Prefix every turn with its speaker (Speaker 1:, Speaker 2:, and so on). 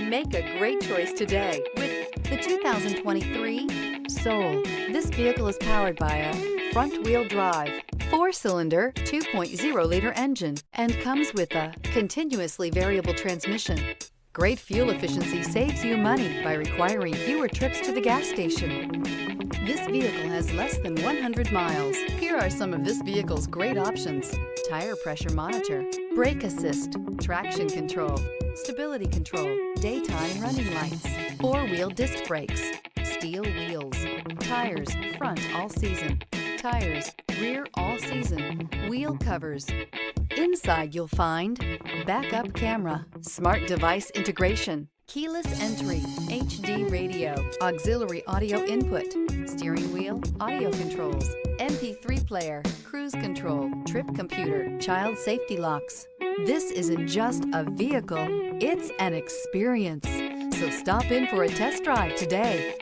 Speaker 1: Make a great choice today with the 2023 Soul. This vehicle is powered by a front-wheel drive, 4-cylinder, 2.0-liter engine, and comes with a continuously variable transmission. Great fuel efficiency saves you money by requiring fewer trips to the gas station. This vehicle has less than 100 miles. Here are some of this vehicle's great options: tire pressure monitor, brake assist, traction control, stability control, daytime running lights, 4-wheel disc brakes, steel wheels, tires front all season, tires rear all season, wheel covers. Inside you'll find backup camera, smart device integration, keyless entry, HD radio, auxiliary audio input, steering wheel audio controls, MP3 player, cruise control, trip computer, child safety locks. This isn't just a vehicle, it's an experience. So stop in for a test drive today.